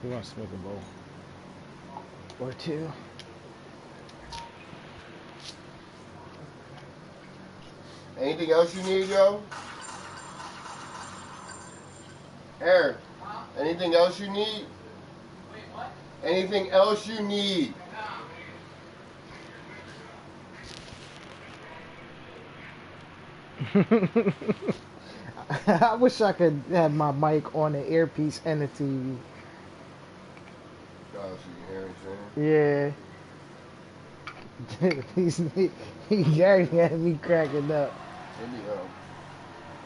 We're gonna smoke a bowl or two. Anything else you need, yo? Eric, anything else you need? Wait, what? Anything else you need? I wish I could have my mic on the earpiece and the TV. Oh, so you hear what I'm saying? Yeah. Gary had me cracking up. Maybe,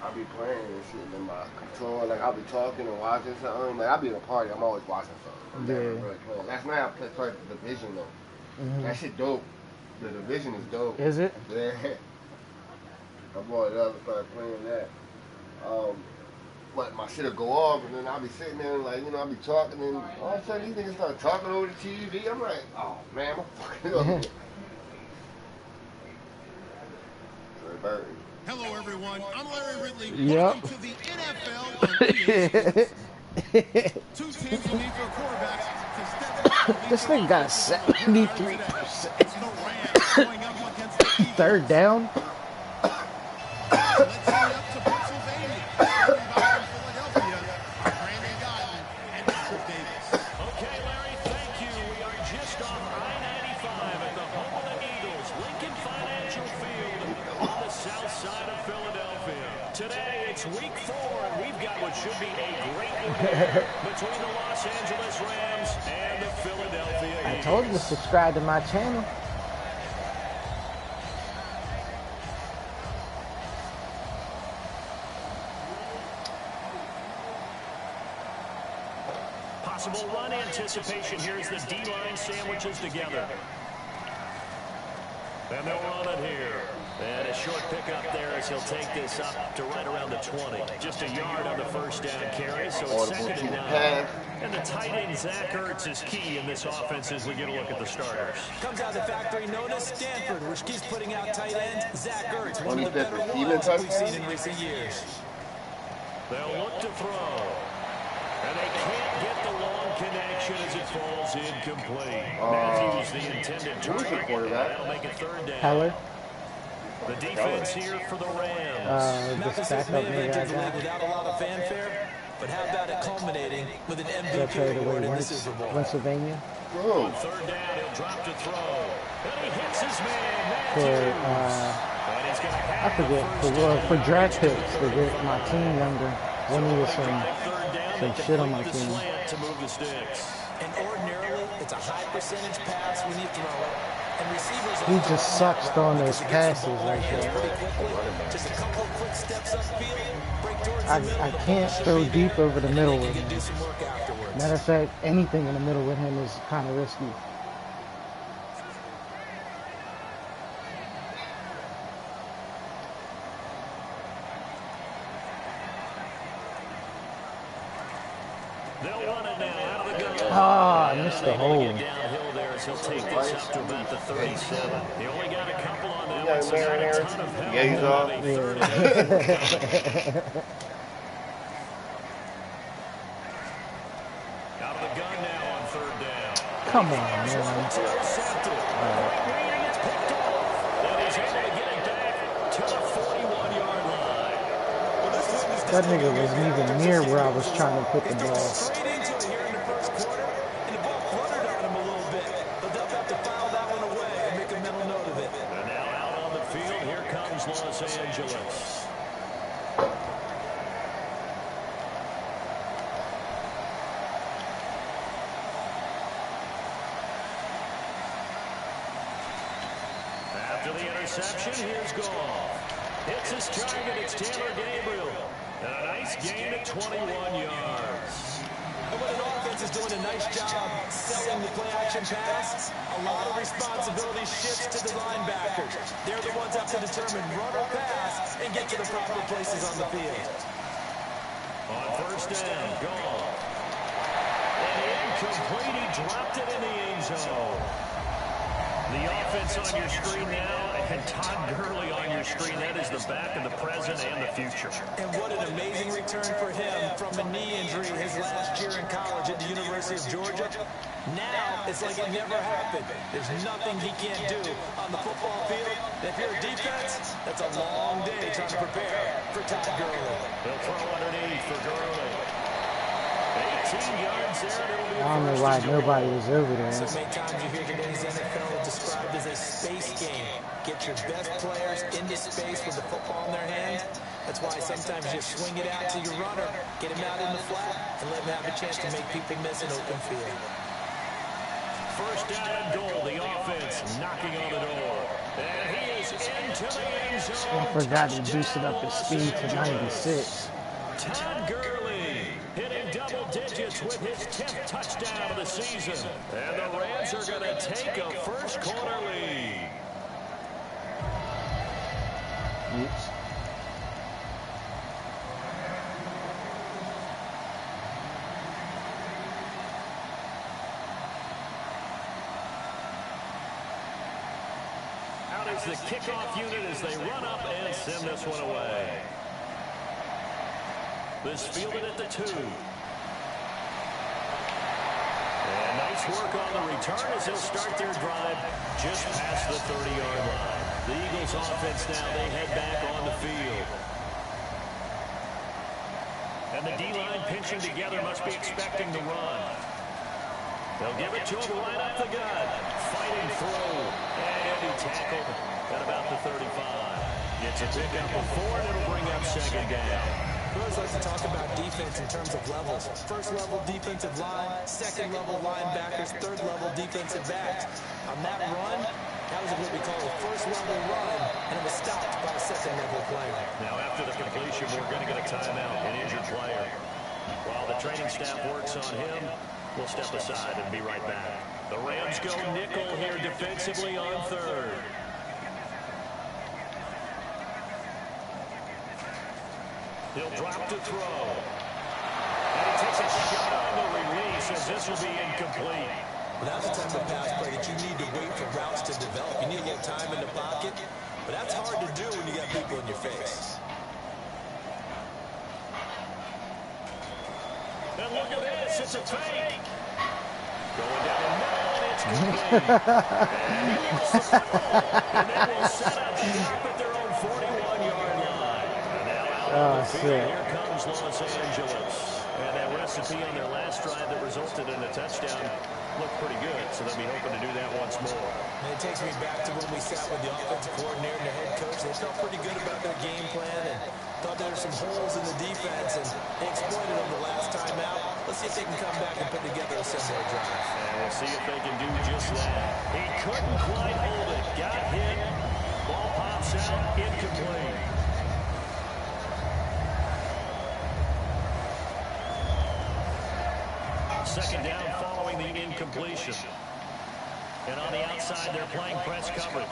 I'll be playing and shit in my control. Like, I'll be talking and watching something. Like, I'll be at a party, I'm always watching something. I'm never really playing. Last night I played The Division, though. That shit dope. The Division is dope. Is it? Yeah. I brought it up and started playing that. But my shit'll go off, and then I'll be sitting there, and like, you know, I'll be talking, and all of a sudden these niggas start talking over the TV. I'm like, oh, man, I'm fucking up. Trey Burton. Hello, everyone. I'm Larry Ridley. Yep. Welcome to the NFL on EA Sports. Two teams will need their quarterbacks to step up. This thing got 73%. It's the Rams going up against the Eagles. Third down. Let's see up to Pennsylvania. Philadelphia, Brandon Gaudin and Michael Davis. Okay, Larry, thank you. We are just off I-95 at the home of the Eagles, Lincoln Financial Field, on the south side of Philadelphia. Today, it's week 4, and we've got what should be a great one here between the Los Angeles Rams and the Philadelphia Eagles. I told you to subscribe to my channel. Possible run anticipation. Here's the D-line sandwiches together. And they'll run it here. And a short pickup there as he'll take this up to right around the 20. Just a yard on the first down carry, so it's second and 9. And the tight end, Zach Ertz, is key in this offense as we get a look at the starters. Comes out of the factory known as Stanford, which keeps putting out tight end Zach Ertz, one of the better ones we've seen in recent years. They'll look to throw. And they can't get the long connection as it falls incomplete. Matthews, the intended target. That'll make it third down. Heller. The defense here for the Rams. This backup nigga I got. Without a lot of fanfare, but how about it culminating with an That MVP trade away award in the Super Bowl? Pennsylvania. On third down, he'll drop to throw. And he hits his man, For Matthews. And he's gonna I have forget for draft picks to get my team younger. When he was some shit on my team. To move the sticks. And ordinarily, it's a high percentage pass when you throw it. And receivers He just sucks throwing those passes like that. Just a couple of quick steps upfield, break towards the middle. I can't throw deep over the middle with You can do him. some work afterwards. Matter of fact, anything in the middle with him is kind of risky. They'll run it now out of the gun. Ah, I missed the hole. Downhill there as he'll take this up to about the 37. He only got a couple on that one, so not a ton of help. Yeah, he's off. Out of the gun now on third down. Come on, man. Intercepted. It's picked off. And he's able to get it back to the 41-yard line. That nigga wasn't even near where I was trying to put the ball. Straight into it here in the first quarter, and the ball fluttered on him a little bit. But they'll have to file that one away and make a mental note of it. And now out on the field, here comes Los Angeles. After the interception, here's Goff. Hits his target, it's Taylor Gabriel. And a nice gain at 21 yards. And when an offense is doing a nice job selling the play-action pass, a lot of responsibility shifts to the linebackers. They're the ones that have to determine run or pass and get to the proper places on the field. On first down, Goff. And incomplete, he dropped it in the end zone. The offense on your screen now And Todd Gurley on your screen, that is the back of the present and the future. And what an amazing return for him from a knee injury his last year in college at the University of Georgia. Now, it's like it never happened. There's nothing he can't do on the football field. And if you're a defense, that's a long day trying to prepare for Todd Gurley. They'll throw underneath for Gurley. 18 yards there, and it'll be I don't know why nobody was over there. So many times you hear today's NFL described as a space game. Get your best players into space with the football in their hands. That's why sometimes you swing it out to your runner, get him out in the flat, and let him have a chance to make people miss an open field. First down and goal, the offense knocking on the door. And he is into the end zone. I forgot to boost it up his speed to 96. Todd Gurley hitting double digits with his 10th touchdown of the season. And the Rams are going to take a first quarter lead. Oops. Out is the kickoff unit as they run up and send this one away. This fielded at the 2. And nice work on the return as they'll start their drive just past the 30-yard line. The Eagles offense now, they head back on the field. And the D-line pinching together must be expecting the run. They'll give it to him right up the gut. Fighting through. And he tackled at about the 35. Gets a pickup of 4, and it'll bring up second down. We always like to talk about defense in terms of levels. First level defensive line, second level linebackers, third level defensive backs. On that run, that was what we call a first level run, and it was stopped by a second level player. Now after the completion, we're going to get a timeout, an injured player. While the training staff works on him, we'll step aside and be right back. The Rams go nickel here defensively on third. He'll drop to throw. And he takes a shot on the release as this will be incomplete. Well, that's the type of pass play that you need to wait for routes to develop. You need a little time in the pocket, but that's hard to do when you got people in your face. And look at this, it's a fake. Going down the middle, and it's complete. And he lost the football. And they will set up shop at their own 41-yard line. And now out on the field, here comes Los Angeles. And that recipe on their last drive that resulted in a touchdown looked pretty good, so they'll be hoping to do that once more. And it takes me back to when we sat with the offensive coordinator and the head coach. They felt pretty good about their game plan and thought there were some holes in the defense, and they exploited them the last time out. Let's see if they can come back and put together a similar drive. And we'll see if they can do just that. He couldn't quite hold it. Got hit. Ball pops out. Incomplete. Second down following the incompletion. And on the outside, they're playing press coverage.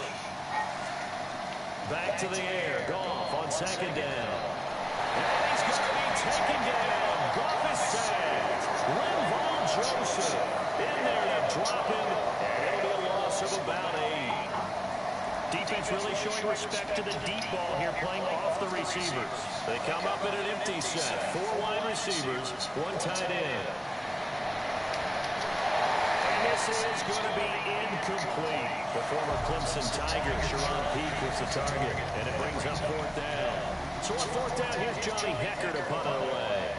Back to the air. Goff on second down. And he's going to be taken down. Goff is sacked. Linval Joseph in there to drop him. And it'll be a loss of about 8. Defense really showing respect to the deep ball here, playing off the receivers. They come up in an empty set. 4 wide receivers, 1 tight end. This is going to be incomplete. The former Clemson Tiger, Sharon Peake, was the target, and it brings up 4th down. So on 4th down, here's Johnny Hekker to punt it away.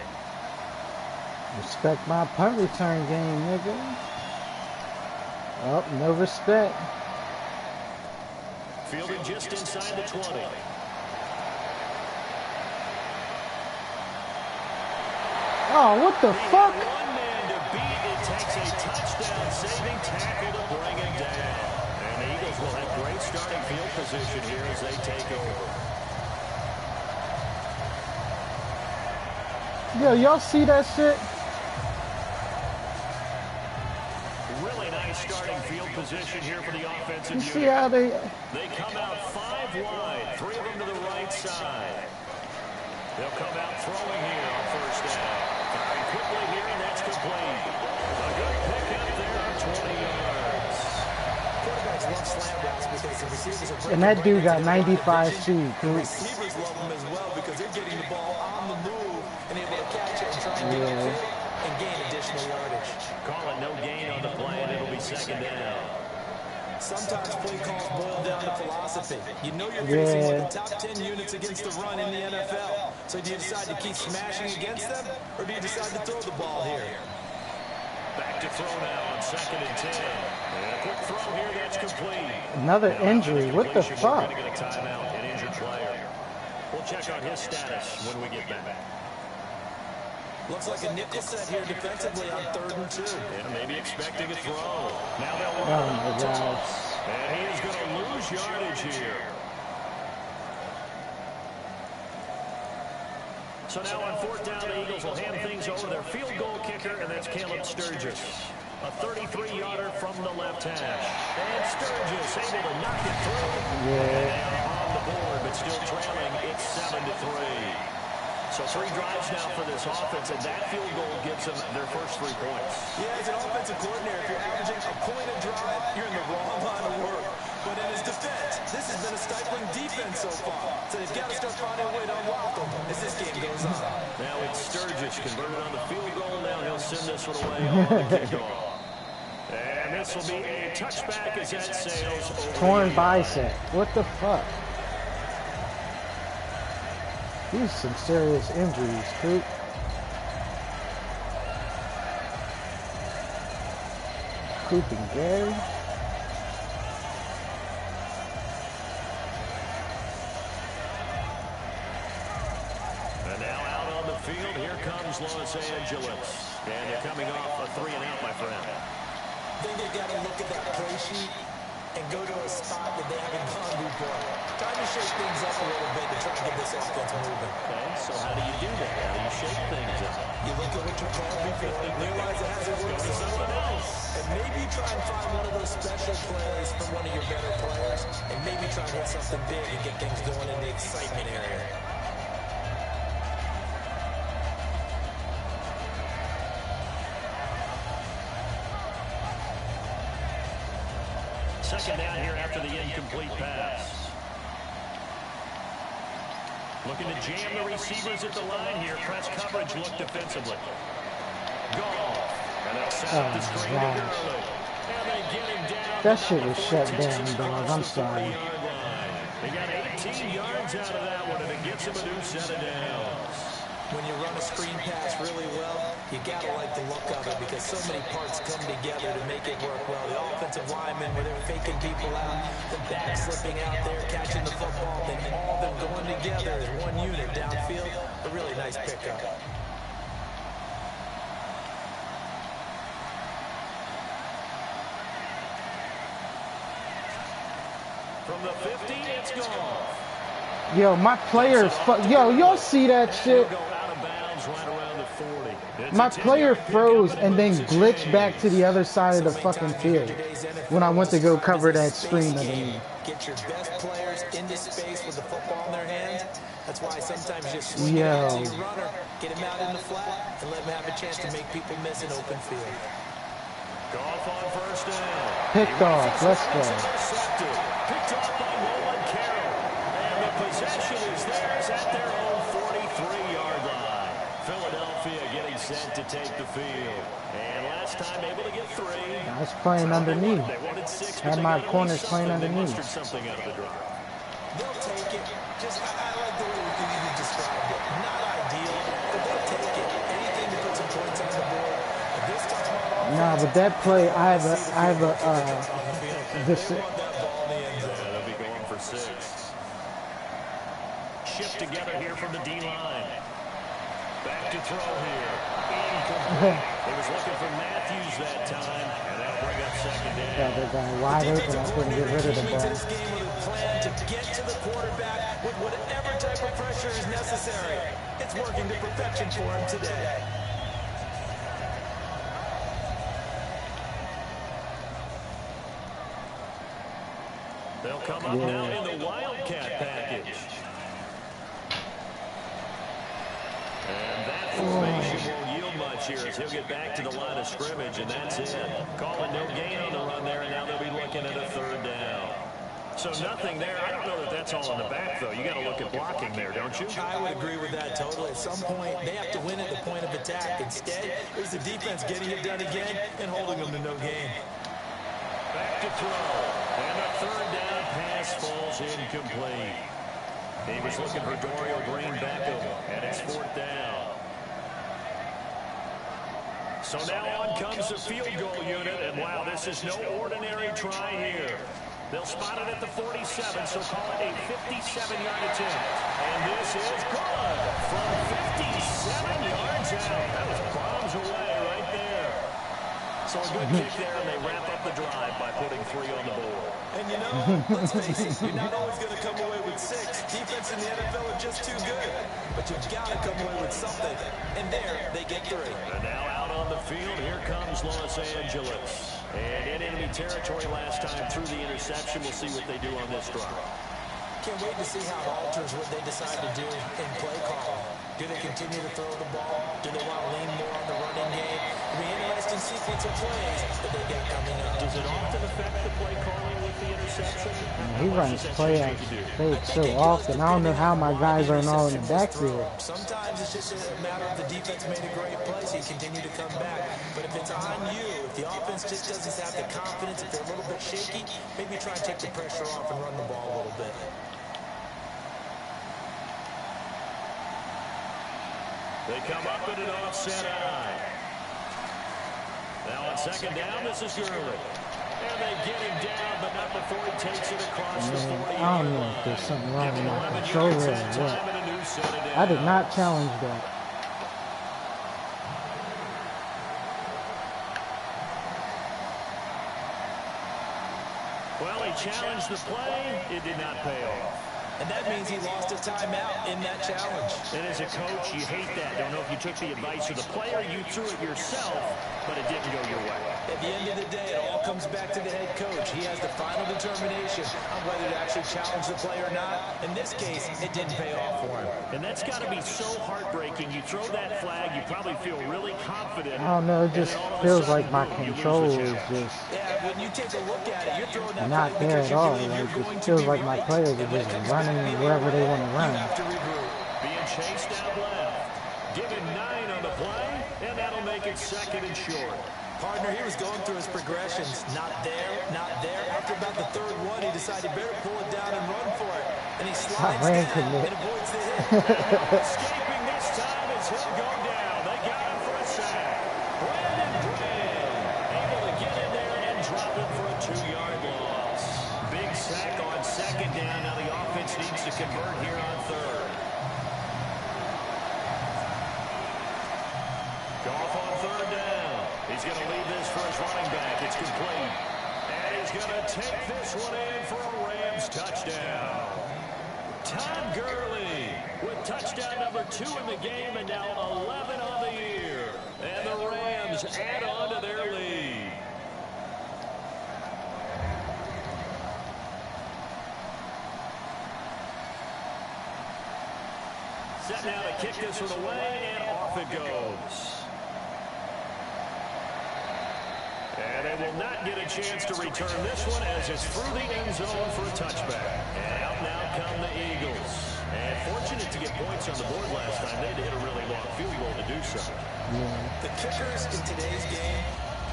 Respect my punt return game, nigga. Oh, no respect. Fielding just inside the 20. Oh, what the fuck? One man to beat. It takes a touchdown saving tackle to bring him down. And the Eagles will have great starting field position here as they take over. Yo, y'all see that shit? Really nice starting field position here for the offensive You unit. see how they... They come out 5 wide, 3 of them to the right side. They'll come out throwing here on 1st down. Firing quickly here, and that's complete. A good pickup there on 20 yards. Quarterbacks love slant routes because of receivers are And that dude got 95 speed. The receivers love him as well because they're getting the ball on the move and able to catch it and try and get upfield and gain additional yardage. Call it no gain on the play, and it'll be second down. Sometimes play calls boil down to philosophy. You know you're facing one of the top 10 units against the run in the NFL. So do you decide to keep smashing against them, or do you decide to throw the ball here? Back to throw now on 2nd and 10. And a quick throw here that's complete. Another injury. What the fuck? We're going to get a timeout, an injured player. We'll check on his status when we get back. Looks like a nickel set here defensively on 3rd and 2. Yeah, maybe expecting a throw. Now they'll Oh my God. and he is going to lose yardage here. So now on 4th down, the Eagles will hand things over to their field goal kicker, and that's Caleb Sturgis. A 33-yarder from the left hash. And Sturgis able to knock it through. Yeah. On the board, but still trailing. It's 7-3. So 3 drives now for this offense, and that field goal gives them their first 3 points. Yeah, as an offensive coordinator, if you're averaging a point a drive, you're in the wrong line of work. But in his defense, this has been a stifling defense so far. So they've got to start finding a way to unlock them as this game goes on. Now it's Sturgis converted on the field goal. Now he'll send this one away on the kickoff. And this will be a touchback as that sails over. Torn bicep. What the fuck? These some serious injuries, Coop. Coop and Gary. And now out on the field, here comes Los Angeles. And they're coming off a 3-and-out, my friend. I think they've got to look at that play sheet and go to a spot that they haven't gone before. Time to shake things up a little bit to try to get this offense moving. Okay, so how do you do that? How do you shake things up? You look at what you're called before, realize it hasn't worked for someone else, and maybe try and find one of those special plays from one of your better players, and maybe try and hit something big and get things going in the excitement area. Second down here after the incomplete pass. Looking to jam the receivers at the line here. Press coverage look defensively. Goff. And they'll set up the screen to Gurley. And they get him down. That shit was shut down, dog. I'm sorry. They got 18 yards out of that one, and it gets them a new set of downs. When you run a screen pass really well, you gotta like the look of it because so many parts come together to make it work well. The offensive linemen, where they're faking people out, the back slipping out there, catching the football, then all of them going together as one unit downfield. A really nice pickup. From the 50, it's gone. Yo, my players, yo, y'all see that shit? My player froze and then glitched back to the other side of the fucking field when I went to go cover that screen underneath. Get your best players into space with the football in their hands. That's why sometimes you just swing it out to your runner, get him out in the flat, and let him have a chance to make people miss an open field. Goff on first down. Picked off. Let's go. Picked off by Nolan Carroll. And the possession is theirs at their own 43-yard line. Philadelphia getting set to take the field. And last time able to get 3. I was playing underneath. They wanted 6. Had my corners playing underneath. They something out of the drive. They'll take it. Just, I like the way you described it. Not ideal, but they'll take it. Anything to put some points on the board. But this time, nah, but that play, I have a this. They'll be going for 6. Shift together here from the D-line. Back to throw here. Incomplete. He was looking for Matthews that time, and that'll bring up second down. Yeah, they're going wide open. I couldn't get rid of the ball. this game with a plan to get to the quarterback with whatever type of pressure is necessary. It's working to perfection for him today. They'll come up now in the Wildcat package. And that formation won't yield much here as he'll get back to the line of scrimmage, and that's it. Calling no gain on the run there, and now they'll be looking at a 3rd down. So nothing there. I don't know that that's all in the back, though. You got to look at blocking there, don't you? I would agree with that totally. At some point, they have to win at the point of attack. Instead, it was the defense getting it done again and holding them to no gain. Back to throw. And the third down pass falls incomplete. He was looking for Dorial Green-Beckham, and it's 4th down. So now on comes the field goal unit, and wow, this is no ordinary try here. They'll spot it at the 47, so call it a 57-yard attempt. And this is good from 57 yards out. That was bombs away right there. So a good kick there, and they wrap up the drive by putting 3 on the board. And you know, let's face it, you're not always going to come away with 6. Defense in the NFL are just too good. But you've got to come away with something. And there, they get 3. And now out on the field, here comes Los Angeles. And in enemy territory last time through the interception. We'll see what they do on this drive. Can't wait to see how it alters what they decide to do in play call. Do they continue to throw the ball? Do they want to lean more on the running game? It'll be interesting sequence of plays that they got coming up. Does it often affect the play calling with the interception? He runs play fake so often. I don't know how my guys aren't all in the backfield. Sometimes it's just a matter of the defense made a great play, so you continue to come back. But if it's on you, if the offense just doesn't have the confidence, if they're a little bit shaky, maybe try and take the pressure off and run the ball a little bit. They come up in an offset eye. Now on 2nd down, this is Gurley. And they get him down, but not before he takes it across the 40-yard line. I don't know if there's something wrong with my controller or what. I did not challenge that. Well, he challenged the play. It did not pay off. And that means he lost a timeout in that challenge. And as a coach, you hate that. Don't know if you took the advice of the player, you threw it yourself, but it didn't go your way. At the end of the day, it all comes back to the head coach. He has the final determination on whether to actually challenge the play or not. In this case, it didn't pay off for him. And that's got to be so heartbreaking. You throw that flag, you probably feel really confident. I don't know, it just feels like my control is just when you take a look at it, you're throwing that not there at all. Like, it feels like my players are just running wherever they want to run. Being chased down left. Given 9 on the play, and that'll make it 2nd and short. Partner, he was going through his progressions. Not there, not there. After about the 3rd one, he decided he better pull it down and run for it. And he slides down and avoids the hit. Escaping this time as he'll go down. They got him for a sack. Brandon Graham able to get in there and drop it for a 2-yard loss. Big sack on 2nd down. Now the offense needs to convert here on 3rd. Goff on 3rd down. He's going to leave this for his running back. It's complete. And he's going to take this one in for a Rams touchdown. Todd Gurley with touchdown number 2 in the game and now 11 on the year. And the Rams add on to their lead. Set now to kick this one away, and off it goes. And they will not get a chance to return this one as it's through the end zone for a touchback. And out now come the Eagles. And fortunate to get points on the board last time. They had to hit a really long field goal to do so. The kickers in today's game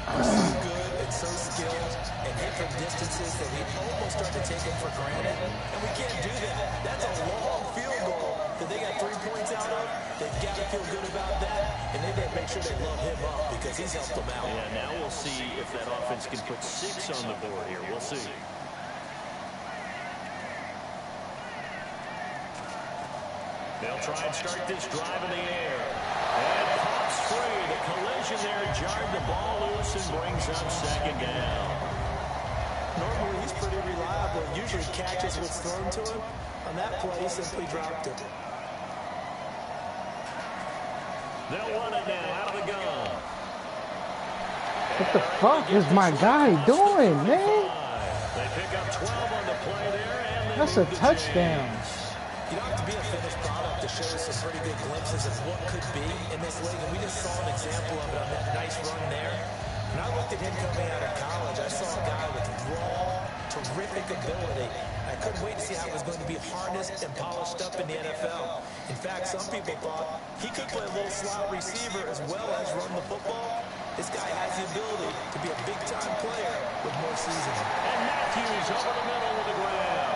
are so good and so skilled and hit from distances that we almost start to take them for granted. And we can't do that. That's a long field goal that they got 3 points out of. They've got to feel good about that. And they better make sure they love him up because he's helped them out. Yeah, now we'll see if that offense can put 6 on the board here. We'll see. They'll try and start this drive in the air. And pops free. The collision there jarred the ball loose and brings up 2nd down. Normally, he's pretty reliable. Usually catches what's thrown to him. On that play, he simply dropped it. They'll run it now out of the gun. What the fuck is my guy doing, man? They pick up 12 on the play there. And that's a touchdown. You don't have to be a finished product to show us some pretty good glimpses of what could be in this league. And we just saw an example of it on that nice run there. When I looked at him coming out of college, I saw a guy with raw terrific ability. I couldn't wait to see how it was going to be harnessed and polished up in the NFL. In fact, some people thought he could play a little slot receiver as well as run the football. This guy has the ability to be a big-time player with more seasoning. And Matthews over the middle with a grab.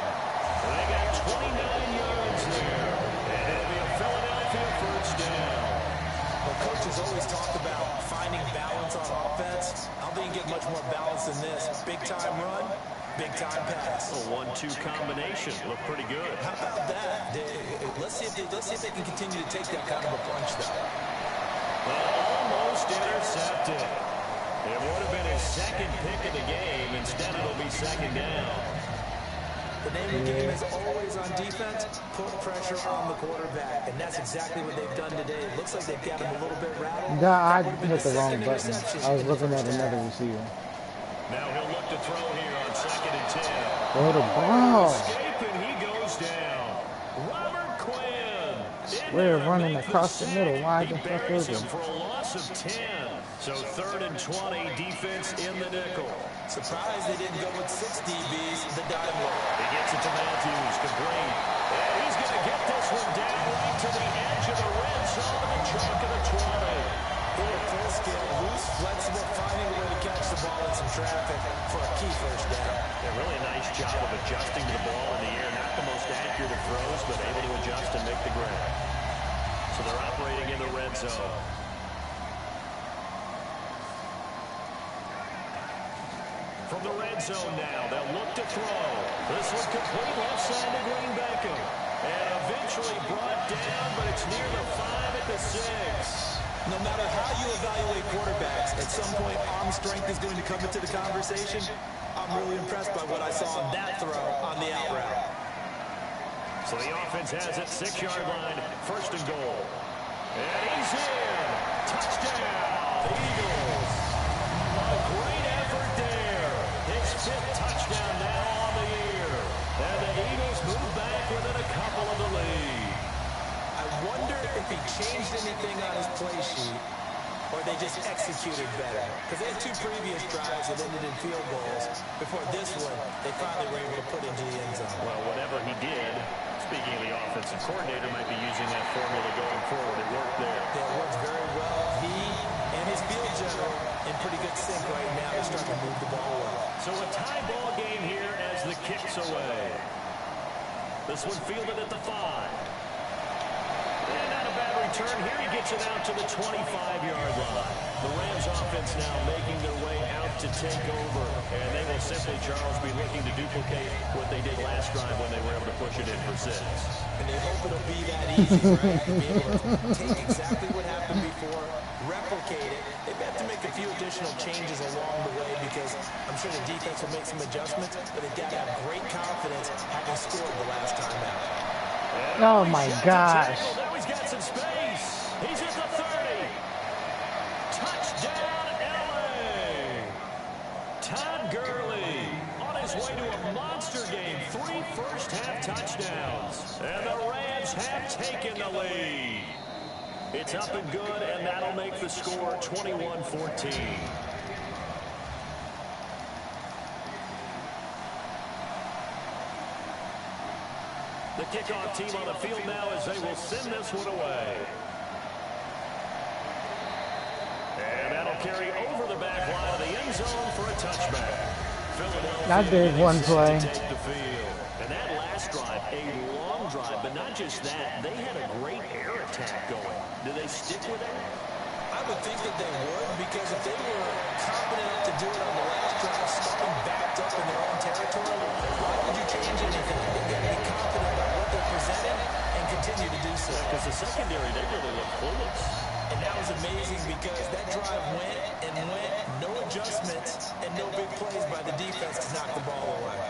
They got 29 yards there. And it'll be a Philadelphia first down. Well, coaches always talk about finding balance on offense. I don't think you get much more balance than this. Big-time run, big-time pass. A 1-2 combination. Look pretty good. How about that? Let's see if they can continue to take that kind of a punch, though. Almost intercepted. It would have been his second pick of the game. Instead, it'll be second down. The name of the game is always on defense, put pressure on the quarterback. And that's exactly what they've done today. It looks like they've got him a little bit rattled. I hit the wrong button. I was looking at another receiver. Now he'll look to throw here on 2nd and 10. Oh, the ball. Escape, and he goes down. Robert Quinn. We're running across the middle. Wide the He fuck buries him open. for a loss of 10. So 3rd and 20, defense in the nickel. Surprised they didn't go with 6 DBs, the dime look. He gets it to Matthews, complete. And he's going to get this one down right to the edge of the red zone of the chalk of the 20. They were full scale, loose, flexible, finding a way to catch the ball in some traffic for a key first down. A really nice job of adjusting to the ball in the air. Not the most accurate of throws, but able to adjust and make the grab. So they're operating in the red zone. From the red zone now, they'll look to throw. This one complete left side to Green Beckham. And eventually brought down, but it's near the 5 at the 6. No matter how you evaluate quarterbacks, at some point arm strength is going to come into the conversation. I'm really impressed by what I saw on that throw on the out route. So the offense has it, 6-yard line, 1st and goal. And he's in. Touchdown, Eagles. A great effort there. His 5th touchdown now on the year. And the Eagles move back within a couple of the lead. I wonder if he changed anything on his play sheet or they just executed better. Because they had 2 previous drives that ended in field goals. Before this one, they finally were able to put into the end zone. Well, whatever he did, speaking of the offensive coordinator, might be using that formula going forward. It worked there. It worked very well. He and his field general in pretty good sync right now. They're starting to move the ball well. So a tie ball game here as the kick's away. This one fielded at the 5. And not a bad return. Here he gets it out to the 25-yard line. The Rams offense now making their way out to take over. And they will simply, Charles, be looking to duplicate what they did last drive when they were able to push it in for 6. And they hope it'll be that easy, right? To be able to take exactly what happened before, replicate it. They've had to make a few additional changes along the way because I'm sure the defense will make some adjustments, but they've got to have great confidence having scored the last time out. Oh my gosh. Now he's got some space. He's at the 30. Touchdown, LA. Todd Gurley on his way to a monster game. 3 first-half touchdowns. And the Rams have taken the lead. It's up and good, and that'll make the score 21-14. The kickoff team on the field now as they will send this one away. And that'll carry over the back line of the end zone for a touchback. That big one play. Take the field. And that last drive, a long drive, but not just that. They had a great air attack going. Do they stick with it? I would think that they would, because if they were confident enough to do it on the last drive, starting backed up in their own territory, why would you change anything? They've got to be confident about what they're presenting and continue to do so. Because the secondary, they really look clueless. And that was amazing because that drive went and went, no adjustments, and no big plays by the defense to knock the ball away.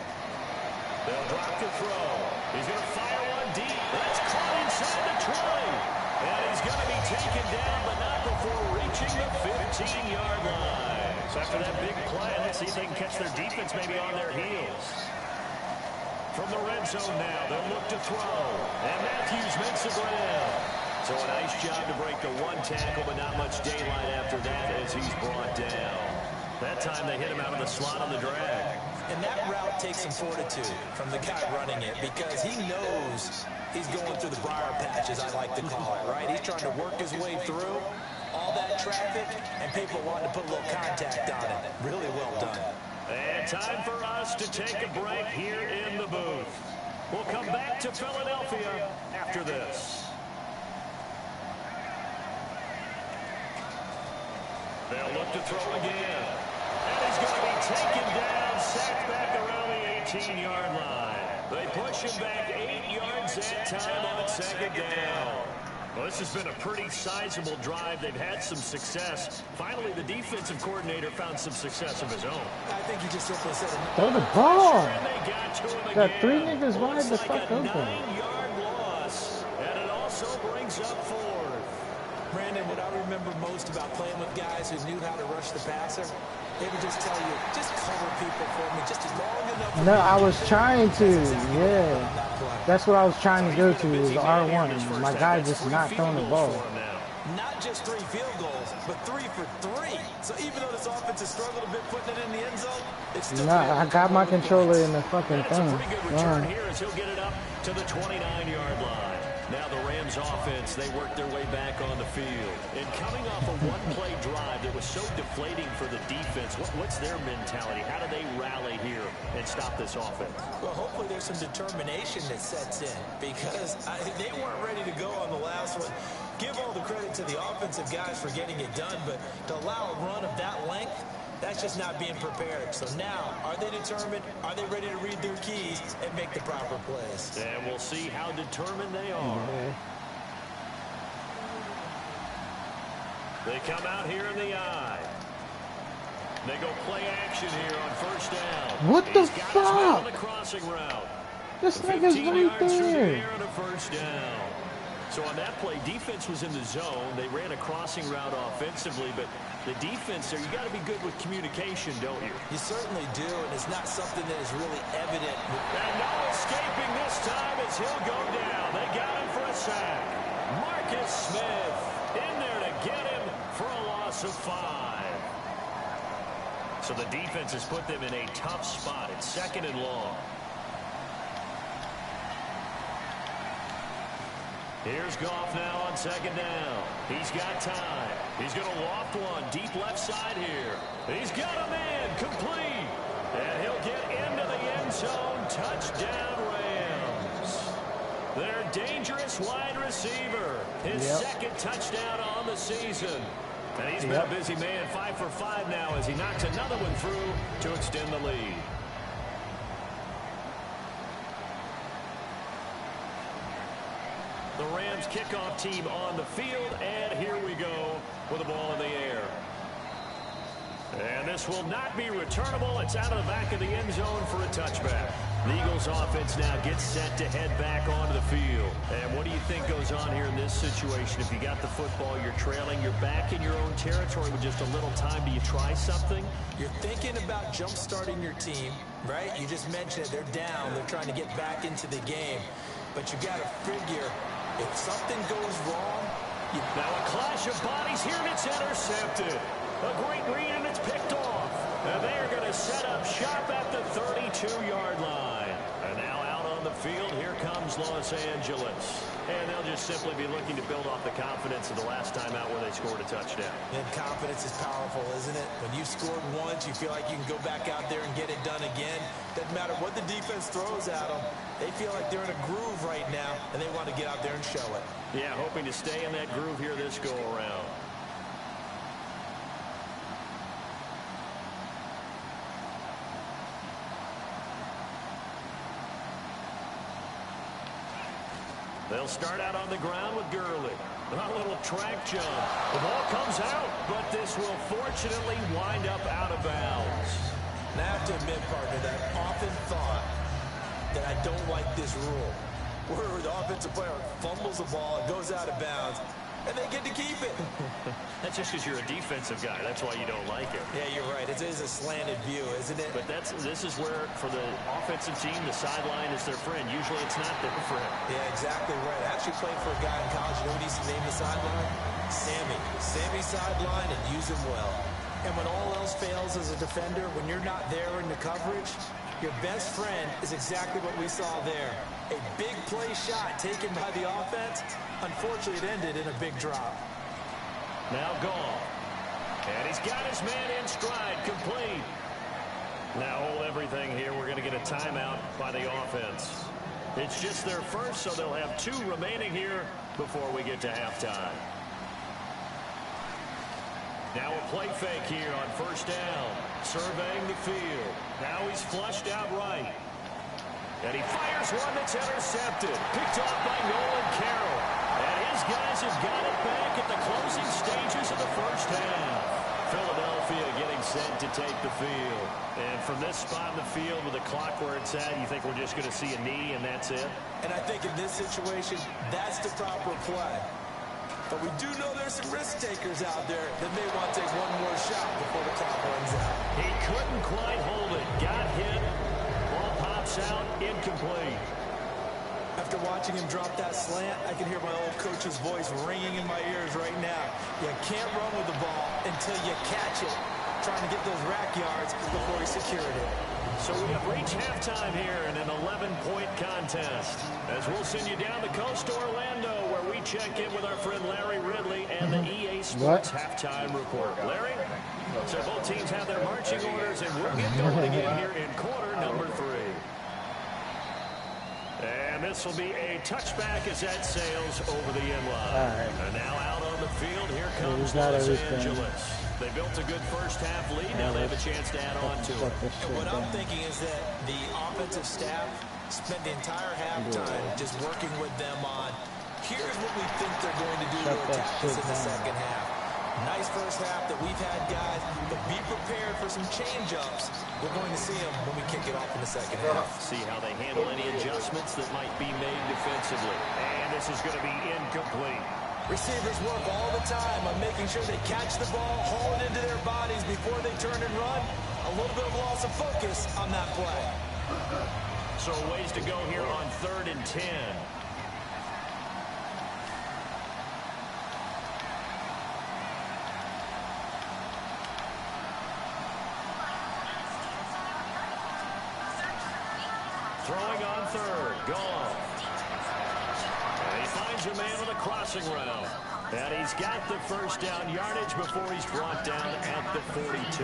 They'll drop the throw. He's going to fire one deep. That's caught inside the 20. And he's going to be taken down, but not before reaching the 15-yard line. So after that big play, let's see if they can catch their defense maybe on their heels. From the red zone now, they'll look to throw. And Matthews makes the grab. So a nice job to break the 1 tackle, but not much daylight after that as he's brought down. That time they hit him out of the slot on the drag. And that route takes some fortitude from the guy running it because he knows he's going through the briar patch, as I like to call it, right? He's trying to work his way through all that traffic, and people wanting to put a little contact on it. Really well done. And time for us to take a break here in the booth. We'll come back to Philadelphia after this. They'll look to throw again. And he's going to be taken down, sacked back around the 18-yard line. They push him back 8 yards that time on 2nd down. Well, this has been a pretty sizable drive. They've had some success. Finally, the defensive coordinator found some success of his own. I think he just simply said enough. Throw the ball. And they got to him Got again. 3 niggas wide the Looks fuck like a open. 9-yard loss. And it also brings up 4th. Brandon, what I remember most about playing with guys who knew how to rush the passer, they would just tell you, just cover people for me, just long enough. No, I was trying to. Yeah. That's what I was trying to go to is R1. My guy just not throwing the ball. Not just 3 field goals, but 3 for 3. So even though this offense has struggled a bit putting it in the end zone, it's still... Nah, I got my controller in the fucking That's a thing. pretty good return here as he'll get it up to the 29-yard line. Now the Rams offense, they work their way back on the field. And coming off a one-play drive that was so deflating for the defense, what's their mentality? How do they rally here and stop this offense? Well, hopefully there's some determination that sets in because they weren't ready to go on the last one. Give all the credit to the offensive guys for getting it done, but to allow a run of that length, that's just not being prepared. So now, are they determined? Are they ready to read their keys and make the proper plays? And we'll see how determined they are. They come out here in the eye. They go play action here on 1st down. What the He's got his man on fuck? the crossing route. This 15 nigga's right yards through the there. air and a 1st down. So on that play, defense was in the zone. They ran a crossing route offensively, but the defense there, you got to be good with communication, don't you? You certainly do, and it's not something that is really evident. And no escaping this time as he'll go down. They got him for a sack. Marcus Smith in there to get him for a loss of 5. So the defense has put them in a tough spot. It's 2nd and long. Here's Goff now on 2nd down. He's got time. He's going to loft one deep left side here. He's got a man complete. And he'll get into the end zone. Touchdown, Rams. Their dangerous wide receiver. His 2nd touchdown on the season. And he's been a busy man. 5 for 5 now as he knocks another one through to extend the lead. The Rams kickoff team on the field, and here we go with the ball in the air. And this will not be returnable. It's out of the back of the end zone for a touchback. The Eagles offense now gets set to head back onto the field. And what do you think goes on here in this situation? If you got the football, you're trailing, you're back in your own territory with just a little time. Do you try something? You're thinking about jump-starting your team, right? You just mentioned it. They're down. They're trying to get back into the game. But you got to figure if something goes wrong, now a clash of bodies here, and it's intercepted. A great read, and it's picked off. And they are going to set up shop at the 32-yard line. And now out on the field, here comes Los Angeles. And they'll just simply be looking to build off the confidence of the last time out where they scored a touchdown. And confidence is powerful, isn't it? When you scored once, you feel like you can go back out there and get it done again. Doesn't matter what the defense throws at them. They feel like they're in a groove right now, and they want to get out there and show it. Yeah, hoping to stay in that groove here this go-around. They'll start out on the ground with Gurley. A little track jump. The ball comes out, but this will fortunately wind up out of bounds. And I have to admit, partner, that I often thought that I don't like this rule, where the offensive player fumbles the ball, it goes out of bounds, and they get to keep it. That's just because you're a defensive guy. That's why you don't like it. Yeah, you're right. It is a slanted view, isn't it? But this is where, for the offensive team, the sideline is their friend. Usually it's not their friend. Yeah, exactly right. I actually played for a guy in college. You know what he used to name the sideline? Sammy. Sammy sideline, and use him well. And when all else fails as a defender, when you're not there in the coverage, your best friend is exactly what we saw there. A big play shot taken by the offense. Unfortunately, it ended in a big drop. Now Goff. And he's got his man in stride, complete. Now hold everything here. We're going to get a timeout by the offense. It's just their first, so they'll have 2 remaining here before we get to halftime. Now a play fake here on first down. Surveying the field. Now he's flushed out right. And he fires one that's intercepted. Picked off by Nolan Carroll. And his guys have got it back at the closing stages of the first half. Philadelphia getting set to take the field. And from this spot in the field with the clock where it's at, you think we're just going to see a knee and that's it? And I think in this situation, that's the proper play. But we do know there's some risk takers out there that may want to take one more shot before the clock runs out. He couldn't quite hold it. Got hit. Ball pops out. Incomplete. After watching him drop that slant, I can hear my old coach's voice ringing in my ears right now. You can't run with the ball until you catch it. Trying to get those rack yards before he secured it. So we have reached halftime here in an 11-point contest. As we'll send you down the coast to Orlando, where we check in with our friend Larry Ridley and the EA Sports halftime report. Larry? So both teams have their marching orders, and we'll get going again here in quarter number 3. And this will be a touchback as that sails over the end line. Right. And now out on the field, here comes Los Angeles. They built a good first half lead. Now they have a chance to add on to it. And what I'm thinking is that the offensive staff spent the entire halftime just working with them on, here's what we think they're going to do to attack us in the second half. Nice first half that we've had, guys, but be prepared for some change-ups. We're going to see them when we kick it off in the second half. See how they handle any adjustments that might be made defensively. And this is going to be incomplete. Receivers work all the time on making sure they catch the ball, haul it into their bodies before they turn and run. A little bit of loss of focus on that play. So ways to go here on 3rd and 10. Throwing on 3rd, Goff. And he finds a man with a crossing route. And he's got the first down yardage before he's brought down at the 42.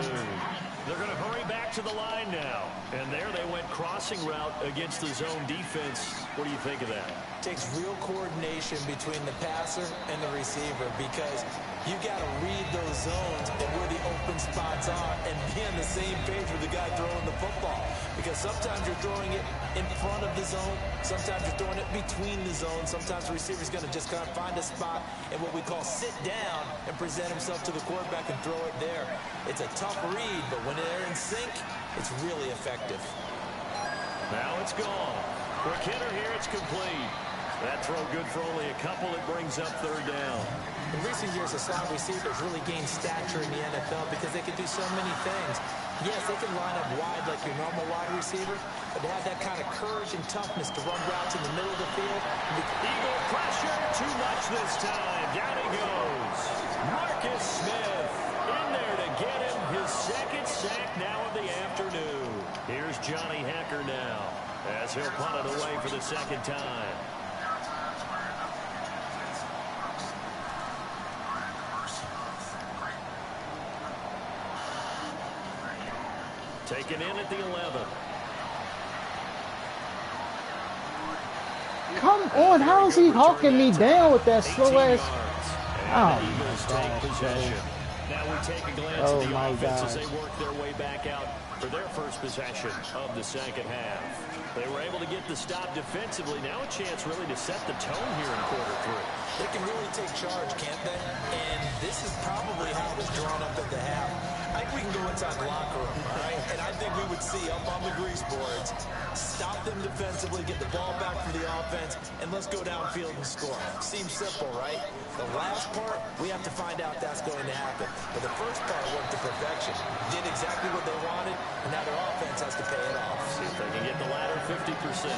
They're going to hurry back to the line now. And there they went crossing route against the zone defense. What do you think of that? Takes real coordination between the passer and the receiver, because you got to read those zones and where the open spots are and be on the same page with the guy throwing the football. Because sometimes you're throwing it in front of the zone, sometimes you're throwing it between the zones, sometimes the receiver's going to just kind of find a spot and what we call sit down and present himself to the quarterback and throw it there. It's a tough read, but when they're in sync, it's really effective. Now it's gone. Quick hitter here, it's complete. That throw good for only a couple. It brings up 3rd down. In recent years, the slot receivers really gained stature in the NFL because they can do so many things. Yes, they can line up wide like your normal wide receiver, but they have that kind of courage and toughness to run routes in the middle of the field. Eagle pressure, too much this time. Down he goes. Marcus Smith in there to get him his 2nd sack now of the afternoon. Here's Johnny Hekker now as he'll punt it away for the 2nd time. Taken in at the 11. Come on, how is he hawking me down with that slow ass? Oh Eagles take possession. Now we take a glance at the offense as they work their way back out for their first possession of the 2nd half. They were able to get the stop defensively. Now a chance really to set the tone here in quarter 3. They can really take charge, can't they? And this is probably how it was drawn up at the half. I think we can go inside the locker room, all right? And I think we would see up on the grease boards, stop them defensively, get the ball back for the offense, and let's go downfield and score. Seems simple, right? The last part, we have to find out that's going to happen. But the first part worked to perfection. Did exactly what they wanted, and now their offense has to pay it off. See if they can get the latter 50%.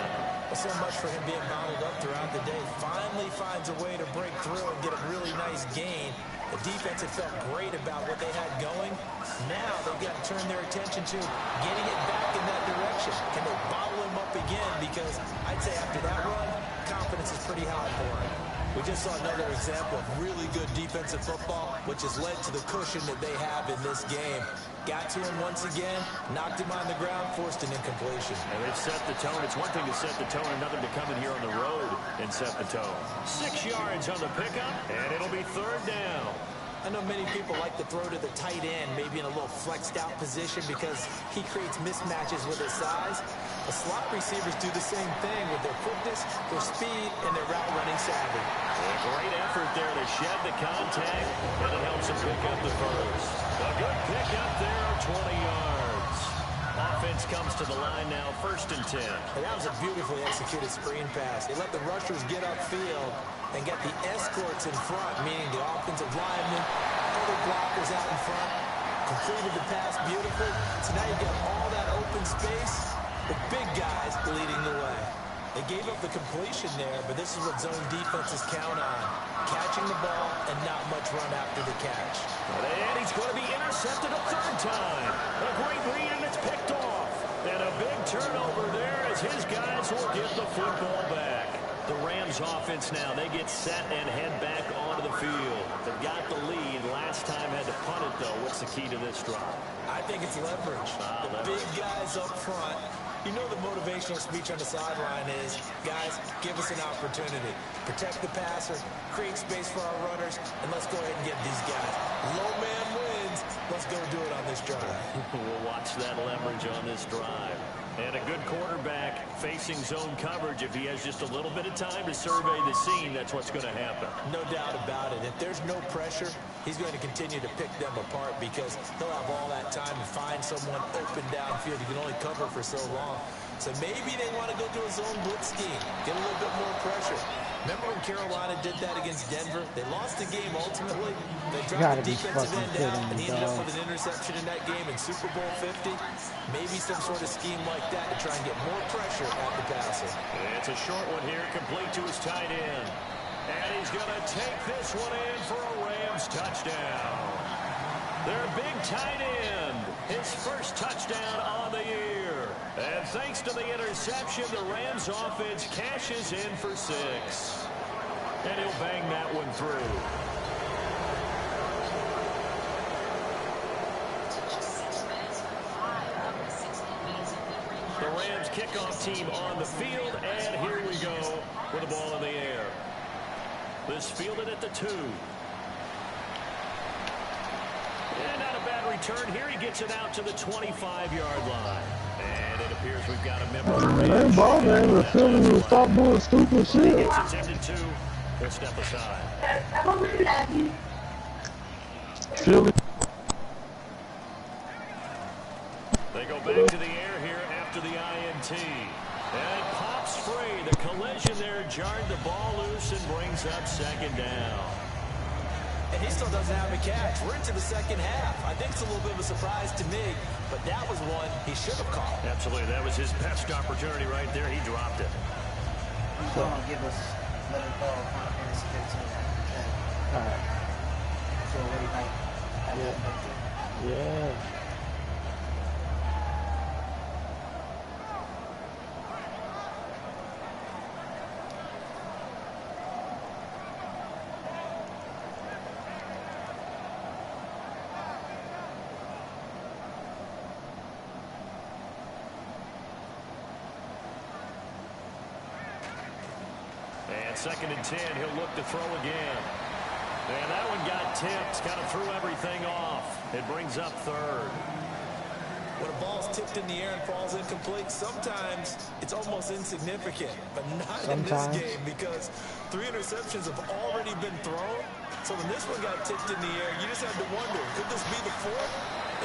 Well, so much for him being bottled up throughout the day. Finally finds a way to break through and get a really nice gain. The defense had felt great about what they had going. Now they've got to turn their attention to getting it back in that direction. Can they bottle him up again? Because I'd say after that run, confidence is pretty high for him. We just saw another example of really good defensive football, which has led to the cushion that they have in this game. Got to him once again, knocked him on the ground, forced an incompletion. And they've set the tone. It's one thing to set the tone, another to come in here on the road and set the tone. 6 yards on the pickup, and it'll be 3rd down. I know many people like to throw to the tight end, maybe in a little flexed out position because he creates mismatches with his size. The slot receivers do the same thing with their quickness, their speed, and their route running savvy. A great effort there to shed the contact, and it helps him pick up the first. A good pickup there, 20 yards. Offense comes to the line now, 1st and 10. And that was a beautifully executed screen pass. They let the rushers get upfield and get the escorts in front, meaning the offensive linemen, other blockers out in front. Completed the pass beautifully. So now you got all that open space, the big guys leading the way. They gave up the completion there, but this is what zone defenses count on. Catching the ball and not much run after the catch. And he's going to be intercepted a 3rd time. A great read, and it's picked off. And a big turnover there as his guys will get the football back. The Rams offense now, they get set and head back onto the field. They've got the lead. Last time had to punt it, though. What's the key to this drive? I think it's leverage. The big guys up front. You know the motivational speech on the sideline is, guys, give us an opportunity. Protect the passer, create space for our runners, and let's go ahead and get these guys. Low man wins. Let's go do it on this drive. We'll watch that leverage on this drive. And a good quarterback facing zone coverage. If he has just a little bit of time to survey the scene, that's what's going to happen. No doubt about it. If there's no pressure, he's going to continue to pick them apart because he'll have all that time to find someone open downfield. He can only cover for so long. So maybe they want to go to a zone blitz scheme, get a little bit more pressure. Remember when Carolina did that against Denver? They lost the game ultimately. They dropped the defensive end out, and he ended up with an interception in that game in Super Bowl 50. Maybe some sort of scheme like that to try and get more pressure at the passer. It's a short one here, complete to his tight end. And he's going to take this one in for a Rams touchdown. Their big tight end, his first touchdown on the year. And thanks to the interception, the Rams offense cashes in for 6. And he'll bang that one through. The Rams kickoff team on the field, and here we go with the ball in the air. This fielded at the 2. And not a bad return here. He gets it out to the 25-yard line. And it appears we've got a member. That ball man was telling you to stop doing stupid shit. It's intended to. He'll step aside. They go back to the air here after the INT. And it pops free. The collision there jarred the ball loose and brings up 2nd down. And he still doesn't have a catch. We're into the second half. I think it's a little bit of a surprise to me, but that was one he should have caught. Absolutely. That was his best opportunity right there. He dropped it. He's going to give us another ball on this 15. All right. So already like, Yeah. And 2nd and 10, he'll look to throw again. And that one got tipped, kind of threw everything off. It brings up 3rd. When a ball's tipped in the air and falls incomplete, sometimes it's almost insignificant, but not in this game because 3 interceptions have already been thrown. So when this one got tipped in the air, you just had to wonder, could this be the 4th?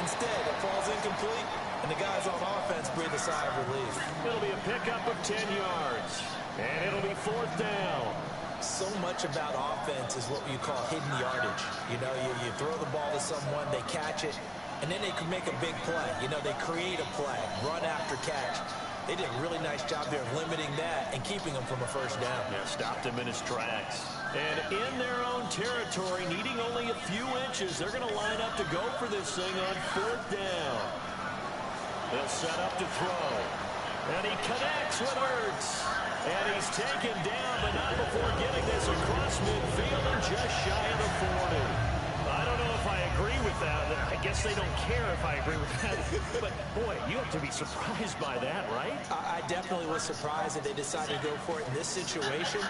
Instead, it falls incomplete, and the guys on offense breathe a sigh of relief. It'll be a pickup of 10 yards, and it'll be 4th down. So much about offense is what you call hidden yardage. You know, you throw the ball to someone, they catch it, and then they can make a big play. You know, they create a play, run after catch. They did a really nice job there of limiting that and keeping him from a first down. Yeah, stopped him in his tracks. And in their own territory, needing only a few inches, they're going to line up to go for this thing on 4th down. They'll set up to throw. And he connects with Ertz. And he's taken down, but not before getting this across midfield and just shy of the 40. I don't know if I agree with that. I guess they don't care if I agree with that. But, boy, you have to be surprised by that, right? I definitely was surprised that they decided to go for it in this situation.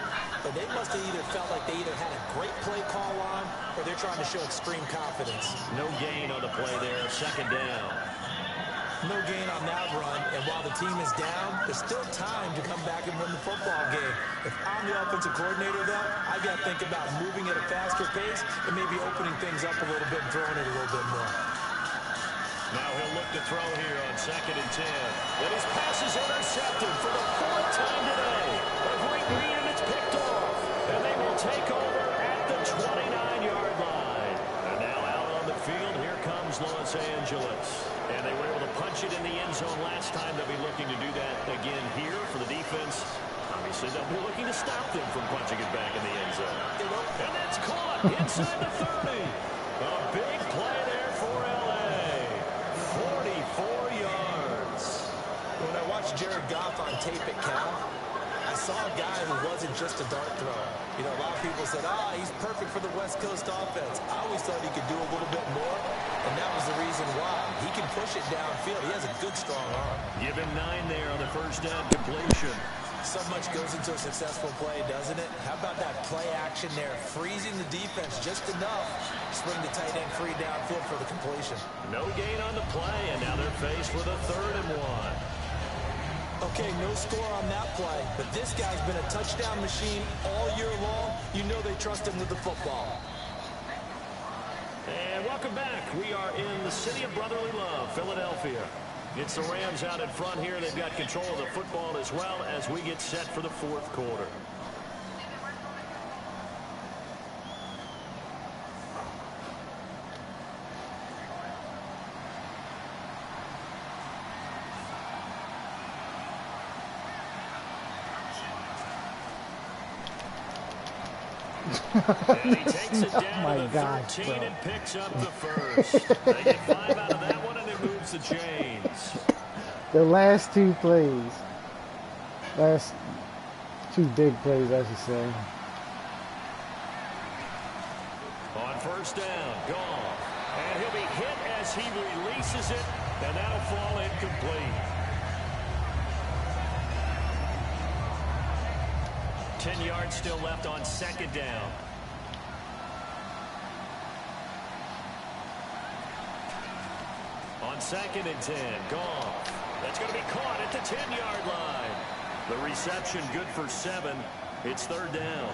But they must have either felt like they either had a great play call on or they're trying to show extreme confidence. No gain on the play there. 2nd down. No gain on that run, and while the team is down, there's still time to come back and win the football game. If I'm the offensive coordinator, though, I got to think about moving at a faster pace and maybe opening things up a little bit and throwing it a little bit more. Now he'll look to throw here on 2nd and 10. And his pass is intercepted for the 4th time today. A great read, and it's picked off. And they will take over at the 29-yard line. And now out on the field, here comes Los Angeles. And they were able to punch it in the end zone last time. They'll be looking to do that again here for the defense. Obviously, they'll be looking to stop them from punching it back in the end zone. And that's caught inside the 30. A big play there for L.A. 44 yards. When I watched Jared Goff on tape at Cal, I saw a guy who wasn't just a dart thrower. You know, a lot of people said, he's perfect for the West Coast offense. I always thought he could do a little bit more, and that was the reason why. He can push it downfield. He has a good, strong arm. Give him 9 there on the first down completion. So much goes into a successful play, doesn't it? How about that play action there, freezing the defense just enough to swing the tight end free downfield for the completion. No gain on the play, and now they're faced with a 3rd and 1. Okay, no score on that play, but this guy's been a touchdown machine all year long. You know they trust him with the football. And welcome back. We are in the city of brotherly love, Philadelphia. It's the Rams out in front here. They've got control of the football as well as we get set for the 4th quarter. And he takes it down to the 13 and picks up the first. They get 5 out of that one, and it moves the chains. The last 2 plays. Last 2 big plays, I should say. On 1st down, Goff. And he'll be hit as he releases it, and that'll fall incomplete. 10 yards still left on 2nd down. On 2nd and 10, Goff. That's going to be caught at the 10-yard line. The reception good for 7. It's 3rd down.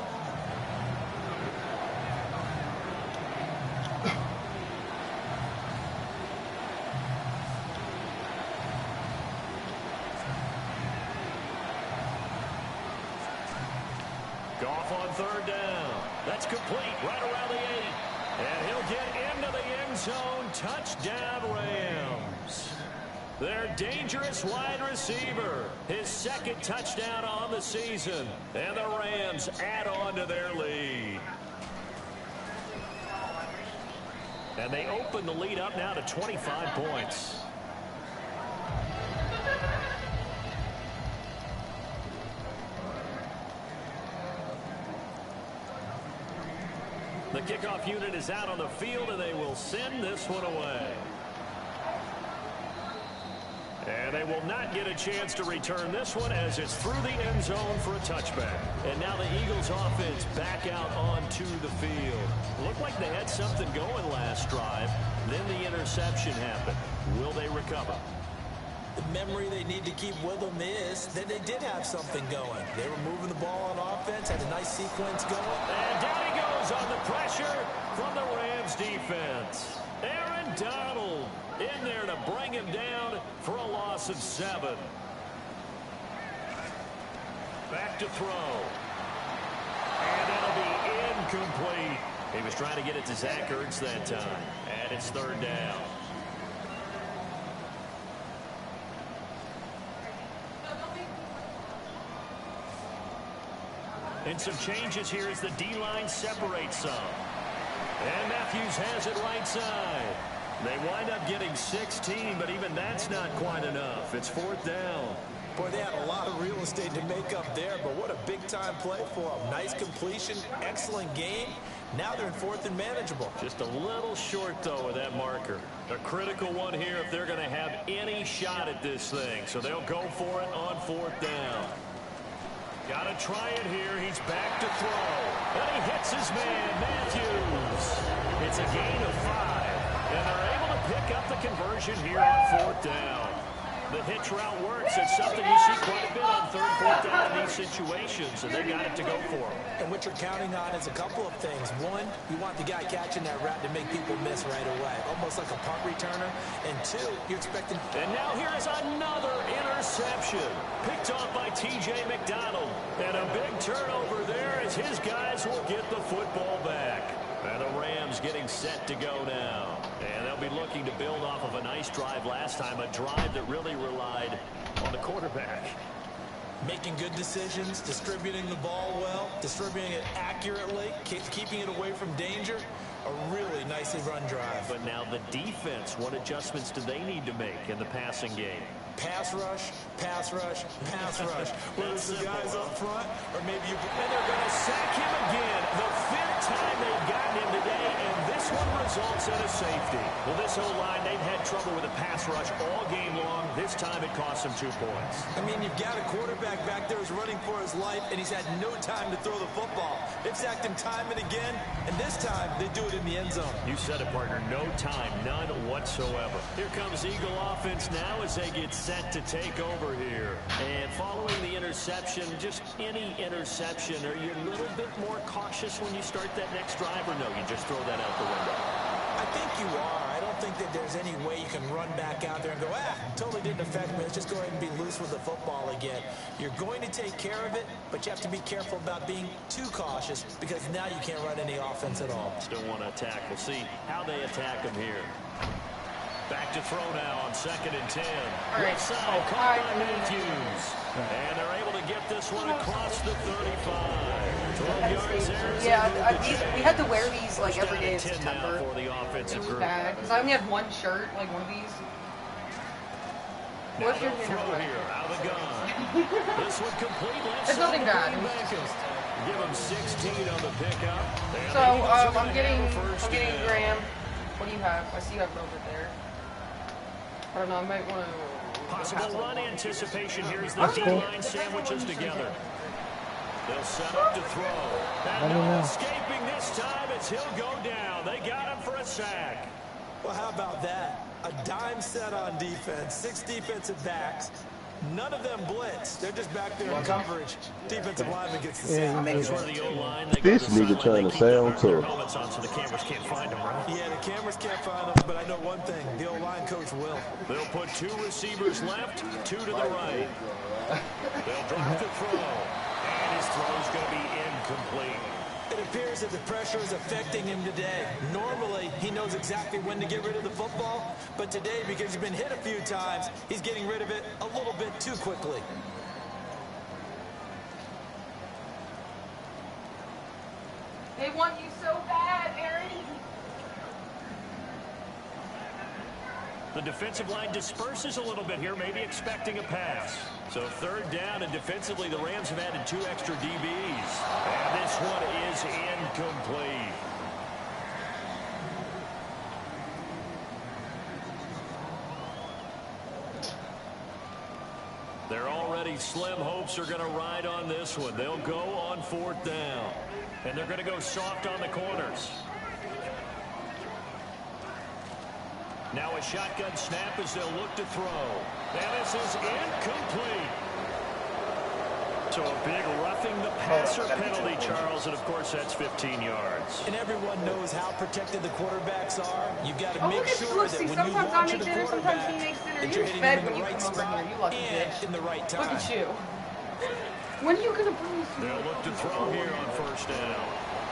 Goff on 3rd down. That's complete right around the 8. And he'll get into the end zone. Touchdown, Rams. Their dangerous wide receiver. His 2nd touchdown on the season. And the Rams add on to their lead. And they open the lead up now to 25 points. The kickoff unit is out on the field, and they will send this one away. And they will not get a chance to return this one as it's through the end zone for a touchback. And now the Eagles offense back out onto the field. Looked like they had something going last drive. Then the interception happened. Will they recover? The memory they need to keep with them is that they did have something going. They were moving the ball on offense, had a nice sequence going. And down he goes on the pressure from the Rams defense. Aaron Donald in there to bring him down for a loss of 7. Back to throw. And it'll be incomplete. He was trying to get it to Zach Ertz that time. And it's 3rd down. And some changes here as the D-line separates some. And Matthews has it right side. They wind up getting 16, but even that's not quite enough. It's 4th down. Boy, they had a lot of real estate to make up there, but what a big-time play for them. Nice completion, excellent game. Now they're in 4th and manageable. Just a little short, though, of that marker. A critical one here if they're going to have any shot at this thing. So they'll go for it on 4th down. Got to try it here. He's back to throw. And he hits his man, Matthews. It's a gain of 5. And they're able to pick up the conversion here on 4th down. The hitch route works. It's something you see quite a bit on 3rd, 4th down in these situations, and they got it to go for them. And what you're counting on is a couple of things. One, you want the guy catching that route to make people miss right away, almost like a punt returner. And 2, you're expecting... And now here is another interception. Picked off by T.J. McDonald. And a big turnover there as his guys will get the football back. And the Rams getting set to go now. And they'll be looking to build off of a nice drive last time, a drive that really relied on the quarterback. Making good decisions, distributing the ball well, distributing it accurately, keeping it away from danger. A really nicely run drive. But now the defense, what adjustments do they need to make in the passing game? Pass rush, pass rush, pass rush. Whether it's the guys up front or maybe you... And they're going to sack him again. The 5th time they've gotten him today, and this one results in a safety. Well, this whole line, they've had trouble with a pass rush all game long. This time it cost them 2 points. I mean, you've got a quarterback back there who's running for his life, and he's had no time to throw the football. They've sacked him time and again, and this time they do it in the end zone. You said it, partner. No time, none whatsoever. Here comes Eagle offense now as they get set to take over here. And following the interception, just any interception, are you a little bit more cautious when you start that next drive, or no, you just throw that out the window? I think you are. I don't think that there's any way you can run back out there and go, totally didn't affect me. Let's just go ahead and be loose with the football again. You're going to take care of it, but you have to be careful about being too cautious because now you can't run any offense at all. Still want to attack. We'll see how they attack him here. Back to throw now on 2nd and 10. Right side, caught by Matthews. And they're able to get this one across the 35. 12 yards there. Yeah, we had to wear these like every day in September. For the offensive it was group. bad because I only had one shirt, like one of these. What's your throw here out of the gun. This one complete. It's nothing bad. Give him 16 on the pickup. So I'm getting Graham. What do you have? I see you have Robert there. I don't know. I might want to. Possible run anticipation here as the D-line sandwiches together. They'll set up to throw. And no escaping this time as he'll go down. They got him for a sack. Well, how about that? A dime set on defense, 6 defensive backs. None of them blitz. They're just back there in coverage. Defensive lineman gets the sack. This nigga trying to sound tough. So the cameras can't find him, right? Yeah, the cameras can't find them, but I know one thing. The O-line coach will. They'll put 2 receivers left, 2 to the right. They'll drop the throw. And his throw's going to be incomplete. It appears that the pressure is affecting him today. Normally, he knows exactly when to get rid of the football, but today, because he's been hit a few times, he's getting rid of it a little bit too quickly. They want you so bad, Aaron. The defensive line disperses a little bit here, maybe expecting a pass. So 3rd down, and defensively, the Rams have added 2 extra DBs. And this one is incomplete. They're already slim hopes are going to ride on this one. They'll go on 4th down. And they're going to go soft on the corners. Now a shotgun snap as they'll look to throw. And this is incomplete. So a big roughing the passer penalty, Charles, and of course that's 15 yards. And everyone knows how protected the quarterbacks are. You've got to make sure that when you sometimes launch I at make a dinner, sometimes he quarterback, makes dinner. that You're you're fed hitting when him in you the right come over spot here. You lucky and bitch. in the right time. Look at you. When are you going to bring this? They'll look to throw here on 1st down.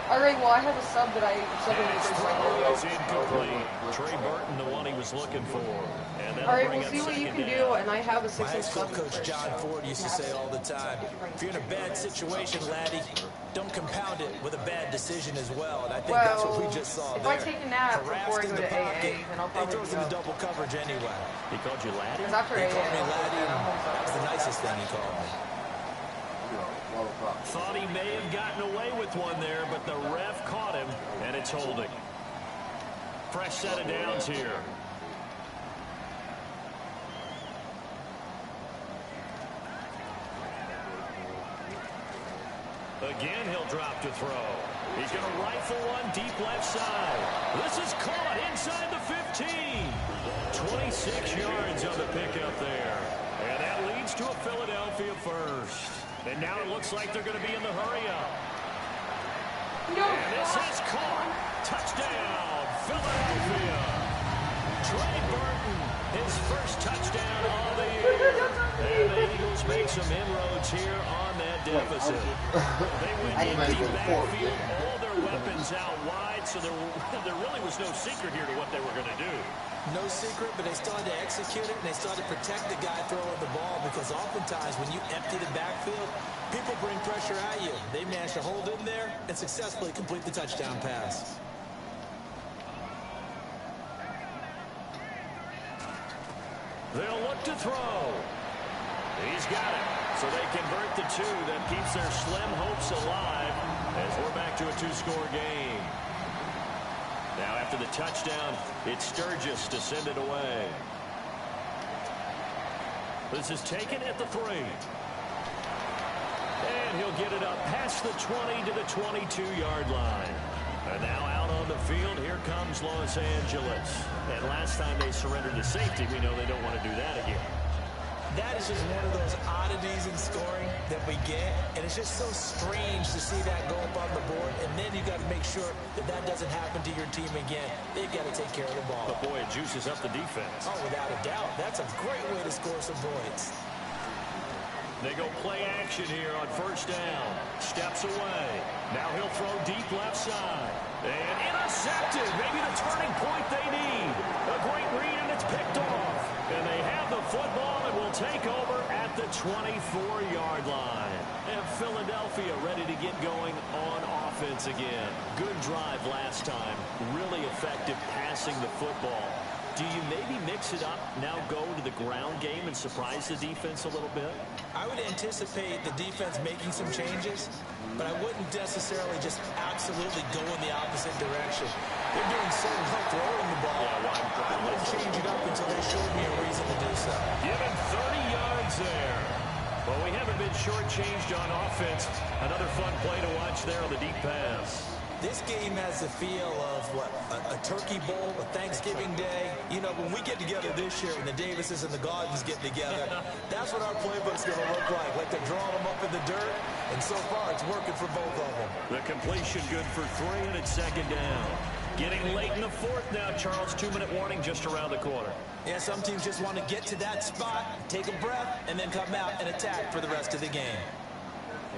All right, well, I have a sub that I His throw is incomplete. Trey Burton, the one he was looking for. And all right, we'll see what you can do, and I have a My high 6-inch school sub. coach John Ford used to say all the time, if you're in a bad situation, laddie, don't compound it with a bad decision as well. And I think that's what we just saw if there. I take a nap before I Harassed go in to the pocket, AA, then I'll he probably throws into double coverage anyway. He called you laddie? Because after AA, He called me I'll laddie, go and to that was the nicest thing he called me. Thought he may have gotten away with one there, but the ref caught him, and it's holding. Fresh set of downs here. Again, he'll drop to throw. He's going to rifle one deep left side. This is caught inside the 15. 26 yards on the pickup there. And that leads to a Philadelphia first. And now it looks like they're going to be in the hurry-up. And this is caught. Touchdown, Philadelphia. Trey Burton, his first touchdown of the year. And the Eagles make some inroads here on that deficit. They went in deep backfield, all their weapons out wide, so there really was no secret here to what they were going to do. No secret, but they started to execute it, and they started to protect the guy throwing the ball, because oftentimes when you empty the backfield, people bring pressure at you. They managed to hold in there and successfully complete the touchdown pass. They'll look to throw. He's got it. So they convert the two. That keeps their slim hopes alive as we're back to a two-score game. Now after the touchdown, it's Sturgis to send it away. This is taken at the 3. And he'll get it up past the 20 to the 22-yard line. And now out on the field, here comes Los Angeles. And last time they surrendered to safety, we know they don't want to do that again. That is just one of those oddities in scoring that we get, and it's just so strange to see that go up on the board, and then you got to make sure that that doesn't happen to your team again. They've got to take care of the ball. But boy, it juices up the defense. Oh, without a doubt. That's a great way to score some points. They go play action here on first down. Steps away. Now he'll throw deep left side. And intercepted. Maybe the turning point they need. A great read, and it's picked off. And they have the football and will take over at the 24-yard line. And Philadelphia ready to get going on offense again. Good drive last time. Really effective passing the football. Do you maybe mix it up, now go to the ground game and surprise the defense a little bit? I would anticipate the defense making some changes, but I wouldn't necessarily just absolutely go in the opposite direction. They're doing so well throwing the ball. I wouldn't change it up until they showed me a reason to do so. Given 30 yards there. Well, we haven't been shortchanged on offense. Another fun play to watch there on the deep pass. This game has the feel of, what, a turkey bowl, a Thanksgiving day. You know, when we get together this year, when the Davises and the Gardens get together, that's what our playbook's going to look like. Like they're drawing them up in the dirt, and so far it's working for both of them. The completion good for 3, and it's second down. Getting late in the 4th now, Charles. 2-minute warning just around the corner. Yeah, some teams just want to get to that spot, take a breath, and then come out and attack for the rest of the game.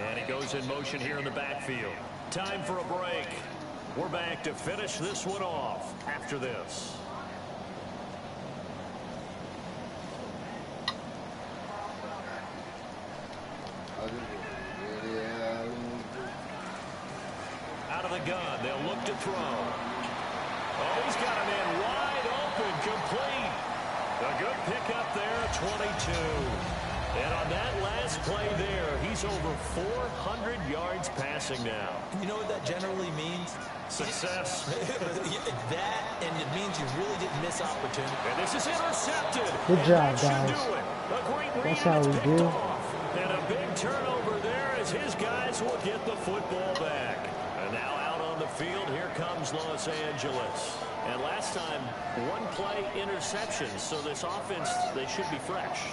And he goes in motion here in the backfield. Time for a break. We're back to finish this one off after this. Out of the gun, they'll look to throw. Oh, he's got a man wide open, complete. A good pickup there, 22. And on that last play there, he's over 400 yards passing now. You know what that generally means? Success. That, and it means you really didn't miss opportunity. And this is intercepted. Good job, and that guys. should do it. A great read, That's how and we it's picked do. off. And a big turnover there as his guys will get the football back. And now out on the field, here comes Los Angeles. And last time, one play interception, so this offense, they should be fresh.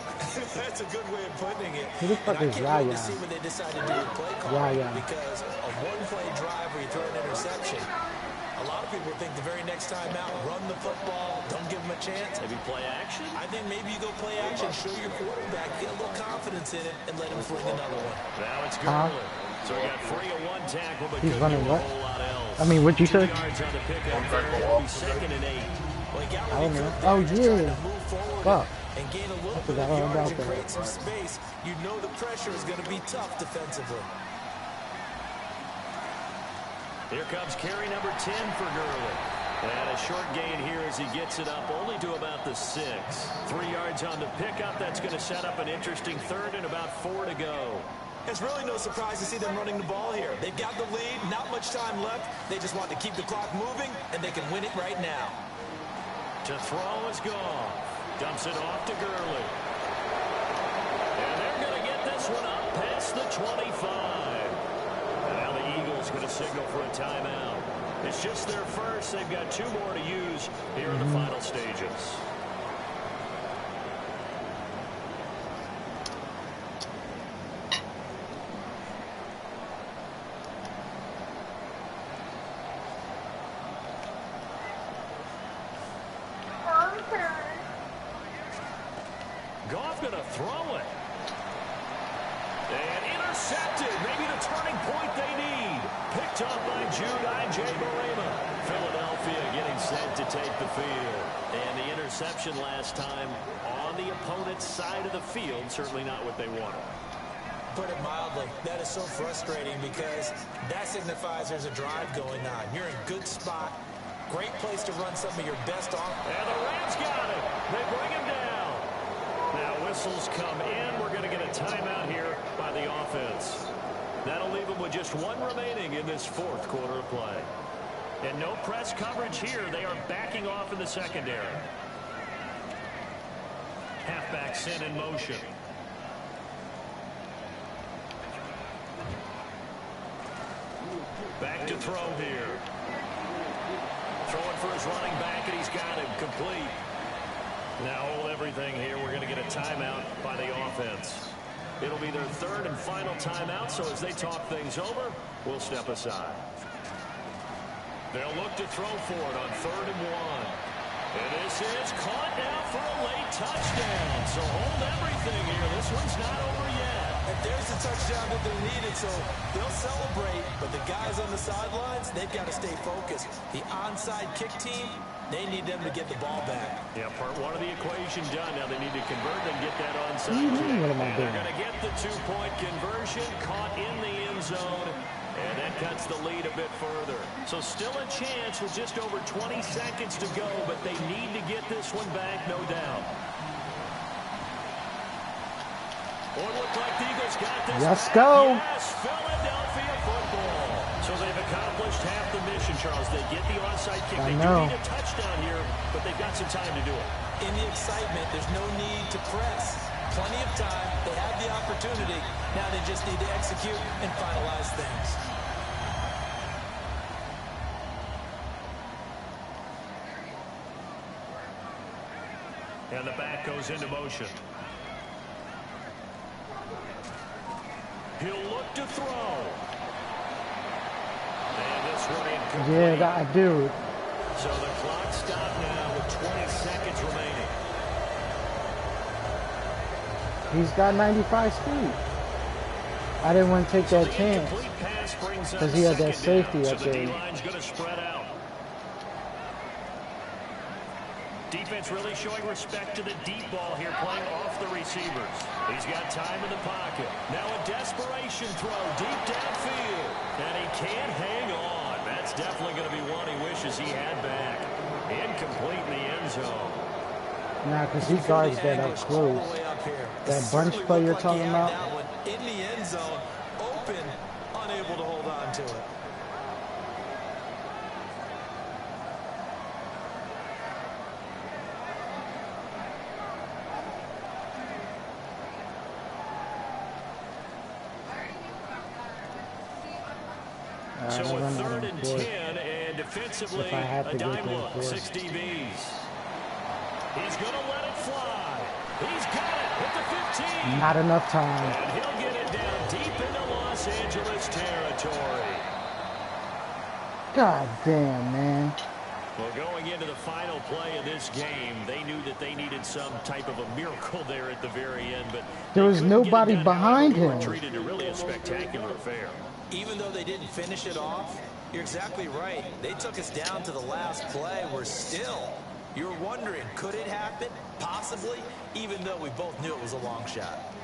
That's a good way of putting it. Who the fuck is I can't wait Yaya? to see what they decide to do with play calling, Yaya. because a one-play drive where you throw an interception, a lot of people think the very next time out, run the football, don't give them a chance. Maybe play action? I think maybe you go play action, show your quarterback, get a little confidence in it, and let him fling another one. Now it's Garland. So we got 3 of 1 tackle, but He's couldn't running do a what? whole lot else. I mean, what'd you 2 say? yards on the pickup there. It'll be 2nd and 8. Well, he got I don't know. there, Oh, just trying yeah. to move forward Fuck. and gain a little bit forgot of all about yardage and that. create some space. You know the pressure is going to be tough defensively. Here comes carry number 10 for Gurley. And a short gain here as he gets it up only to about the 6. 3 yards on the pickup. That's going to set up an interesting third and about 4 to go. It's really no surprise to see them running the ball here. They've got the lead, not much time left. They just want to keep the clock moving, and they can win it right now. To throw is gone. Dumps it off to Gurley. And they're going to get this one up past the 25. And now the Eagles going to signal for a timeout. It's just their first. They've got 2 more to use here in the final stages. Goff going to throw it. And intercepted. Maybe the turning point they need. Picked up by Jude Ijagorema. Philadelphia getting set to take the field. And the interception last time on the opponent's side of the field. Certainly not what they wanted. Put it mildly, that is so frustrating because that signifies there's a drive going on. You're in a good spot. Great place to run some of your best off. And the Rams got it. They bring him down. Now whistles come in. We're going to get a timeout here by the offense. That'll leave them with just 1 remaining in this 4th quarter of play. And no press coverage here. They are backing off in the secondary. Halfback sent in motion. Back to throw here. Throwing for his running back, and he's got him complete. Now hold everything here. We're going to get a timeout by the offense. It'll be their 3rd and final timeout, so as they talk things over, we'll step aside. They'll look to throw for it on 3rd and 1. And this is caught now for a late touchdown. So hold everything here. This one's not over yet. And there's the touchdown that they needed, so they'll celebrate. But the guys on the sidelines, they've got to stay focused. The onside kick team, they need them to get the ball back. Yeah, part 1 of the equation done. Now they need to convert and get that onside kick. What am I doing? They're going to get the 2-point conversion, caught in the end zone. And that cuts the lead a bit further. So still a chance with just over 20 seconds to go, but they need to get this one back, no doubt. Or look like the Eagles got this. Let's go. Yes, Philadelphia football. So they've accomplished half the mission, Charles. They get the onside kick. They do need a touchdown here, but they've got some time to do it. In the excitement, there's no need to press. Plenty of time. They have the opportunity. Now they just need to execute and finalize things. And the back goes into motion. He'll look to throw. And this one incomplete. Yeah, that dude. So the clock stopped now with 20 seconds remaining. He's got 95 speed. I didn't want to take that chance because he had that safety up there. D-line's going to spread out. Defense really showing respect to the deep ball here, playing off the receivers. He's got time in the pocket. Now a desperation throw deep downfield. And he can't hang on. That's definitely going to be one he wishes he had back. Incomplete in the end zone. Nah, because he guards that up close. That bunch play you're talking about? In the end zone, open, unable to hold on to it. So a 3rd and 10, and defensively, a dime look, 6 DBs. He's going to let it fly. He's got it at the 15. Not enough time. And he'll get it down deep into Los Angeles territory. God damn, man. Well, going into the final play of this game, they knew that they needed some type of a miracle there at the very end, but there was nobody behind him. Treated it really a spectacular affair. Even though they didn't finish it off, you're exactly right. They took us down to the last play. We're still, you're wondering, could it happen? Possibly, even though we both knew it was a long shot.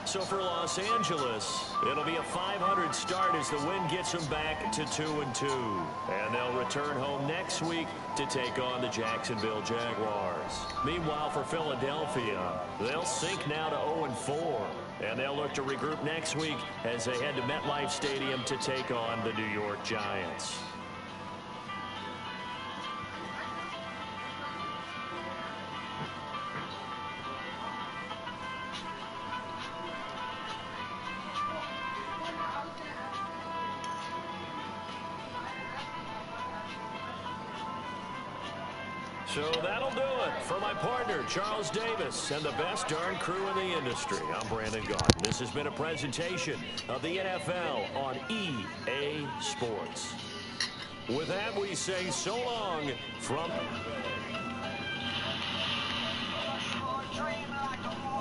So for Los Angeles, it'll be a 500 start as the win gets them back to 2-2. And they'll return home next week to take on the Jacksonville Jaguars. Meanwhile, for Philadelphia, they'll sink now to 0-4. And they'll look to regroup next week as they head to MetLife Stadium to take on the New York Giants. So that'll do it for my partner, Charles Davis, and the best darn crew in the industry. I'm Brandon Gaudin. This has been a presentation of the NFL on EA Sports. With that, we say so long from... Dream like a